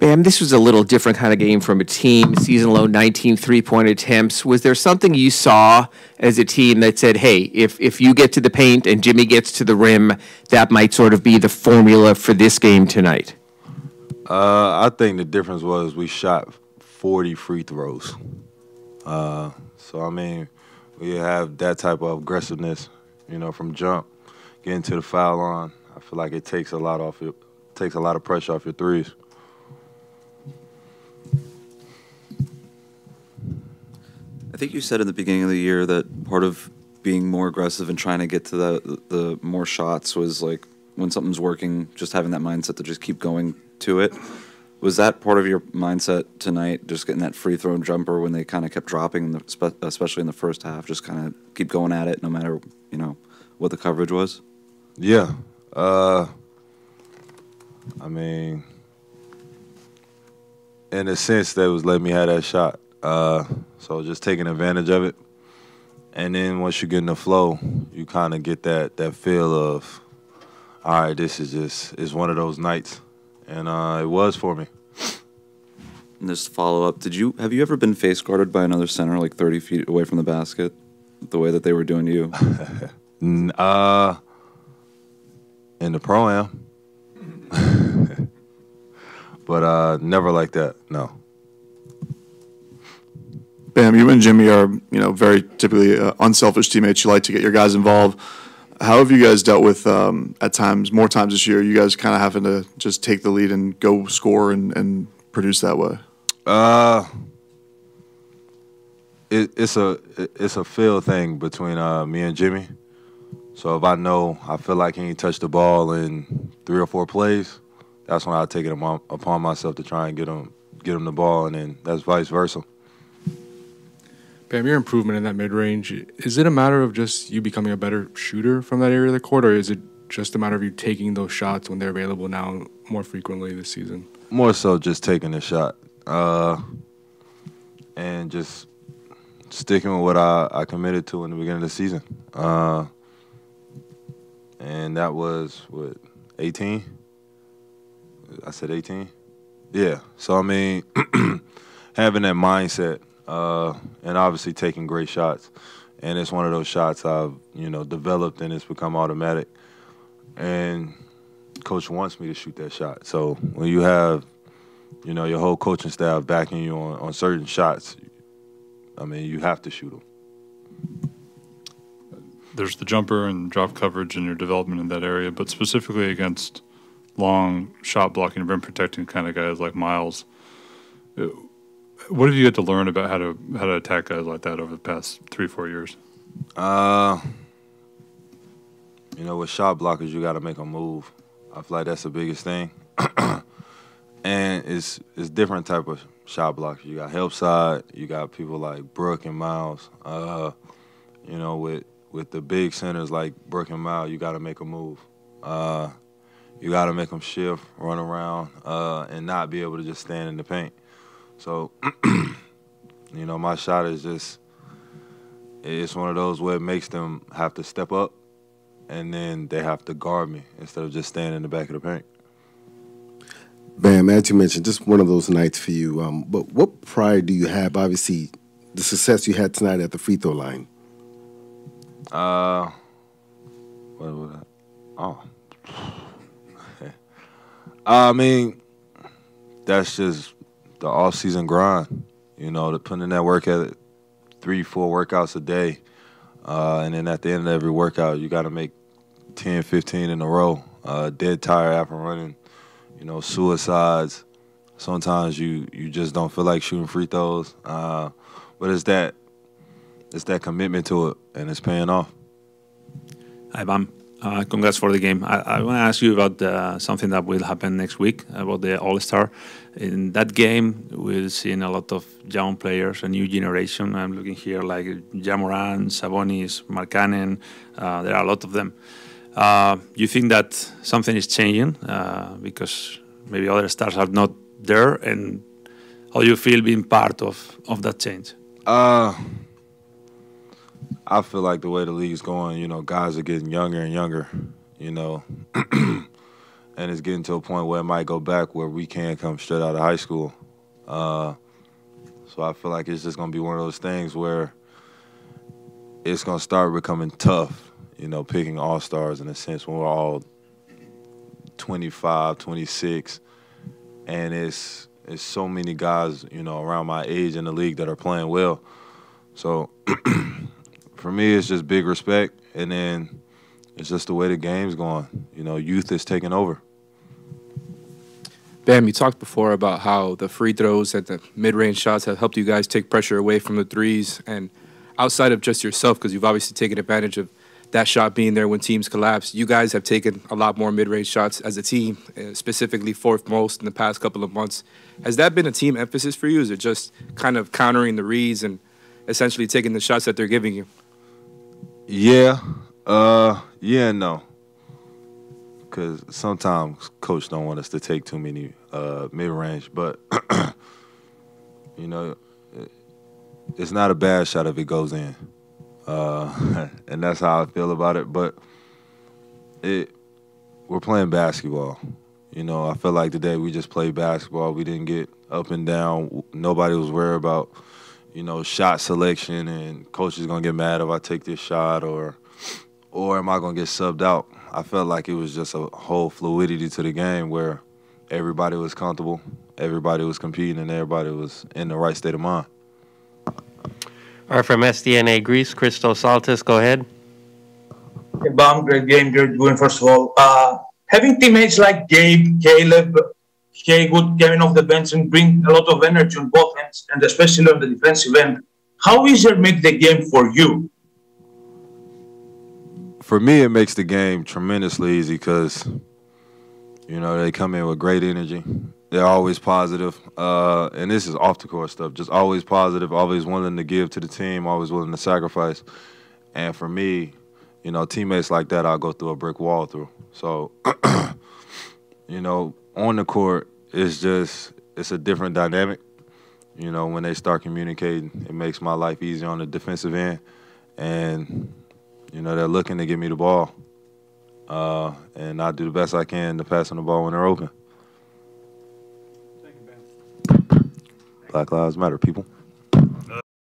Bam, this was a little different kind of game from a team. Season low 19 three-point attempts. Was there something you saw as a team that said, hey, if you get to the paint and Jimmy gets to the rim, that might sort of be the formula for this game tonight? I think the difference was we shot 40 free throws. So, I mean, we have that type of aggressiveness, from jump, getting to the foul line. I feel like it takes a lot of pressure off your threes. I think you said in the beginning of the year that part of being more aggressive and trying to get to the more shots was like when something's working, just having that mindset to just keep going to it. Was that part of your mindset tonight, just getting that free throw jumper when they kind of kept dropping, especially in the first half, just kind of keep going at it no matter, what the coverage was? Yeah. I mean, in a sense, that was letting me have that shot. So just taking advantage of it. And then once you get in the flow, you kind of get that feel of, all right, this is one of those nights. And it was for me. And just to follow up, have you ever been face guarded by another center like 30 feet away from the basket, the way that they were doing to you? In the pro-am. But never like that, no. Bam, you and Jimmy are, very typically unselfish teammates. You like to get your guys involved. How have you guys dealt with, at times, more times this year, you guys kind of having to just take the lead and go score and produce that way? It's a feel thing between me and Jimmy. So if I feel like he ain't touched the ball in 3 or 4 plays, that's when I take it upon myself to try and get him the ball, and then that's vice versa. Bam, your improvement in that mid-range, is it a matter of just you becoming a better shooter from that area of the court, or is it just a matter of you taking those shots when they're available now more frequently this season? More so just taking the shot and just sticking with what I committed to in the beginning of the season. And that was, 18? I said 18? Yeah. So, I mean, having that mindset, and obviously taking great shots. And it's one of those shots I've, developed, and it's become automatic. And Coach wants me to shoot that shot. So when you have, your whole coaching staff backing you on certain shots, I mean, you have to shoot them. There's the jumper and drop coverage and your development in that area, but specifically against long shot blocking, rim protecting kind of guys like Miles. What have you had to learn about how to attack guys like that over the past 3-4 years? With shot blockers, you got to make them move. I feel like that's the biggest thing. And it's different type of shot blockers. You got help side. You got people like Brooke and Miles. With the big centers like Brooke and Miles, you got to make them move. You got to make them shift, run around, and not be able to just stand in the paint. So, my shot is it's one of those where it makes them have to step up, and then they have to guard me instead of just standing in the back of the paint. Bam, as you mentioned, just one of those nights for you. But what pride do you have, obviously, the success you had tonight at the free throw line? What was that? Oh. I mean, that's just the off-season grind, to put in that work at 3-4 workouts a day. And then at the end of every workout, you got to make 10, 15 in a row. Dead tired after running, suicides. Sometimes you just don't feel like shooting free throws. But it's that commitment to it, and it's paying off. Hi, Bam. Congrats for the game. I want to ask you about something that will happen next week, about the All-Star. In that game, we'll see a lot of young players, a new generation. I'm looking here like Jamoran, Sabonis, Markkanen. There are a lot of them. You think that something is changing because maybe other stars are not there? And how do you feel being part of that change? I feel like the way the league's going, guys are getting younger and younger, and it's getting to a point where it might go back where we can't come straight out of high school. So I feel like it's just going to be one of those things where it's going to start becoming tough, you know, picking all-stars in a sense when we're all 25, 26, and it's so many guys, you know, around my age in the league that are playing well. So for me, it's just big respect, and then it's just the way the game's going. You know, youth is taking over. Bam, you talked before about how the free throws and the mid-range shots have helped you guys take pressure away from the threes. And outside of just yourself, because you've obviously taken advantage of that shot being there when teams collapse, you guys have taken a lot more mid-range shots as a team, specifically fourth most in the past couple of months. Has that been a team emphasis for you? Is it just kind of countering the reads and essentially taking the shots that they're giving you? Yeah. Yeah and no. Because sometimes coach don't want us to take too many mid-range, but you know, it's not a bad shot if it goes in, and that's how I feel about it. But we're playing basketball. You know, I feel like today we just played basketball. We didn't get up and down. Nobody was worried about, you know, shot selection and coach is gonna get mad if I take this shot or am I gonna get subbed out. I felt like it was just a whole fluidity to the game where everybody was comfortable, everybody was competing, and everybody was in the right state of mind. All right, from SDNA Greece, Christos Saltis, go ahead. Hey, Bam, great game, great win, first of all. Having teammates like Gabe, Caleb, Haywood coming off the bench and bring a lot of energy on both ends, and especially on the defensive end, how easier make the game for you? For me, it makes the game tremendously easy because, you know, they come in with great energy. They're always positive. And this is off the court stuff, just always positive, always willing to give to the team, always willing to sacrifice. And for me, you know, teammates like that, I'll go through a brick wall through. So, you know, on the court, it's a different dynamic. You know, when they start communicating, it makes my life easier on the defensive end. And you know, they're looking to give me the ball, and I do the best I can to pass on the ball when they're open. Black Lives Matter, people.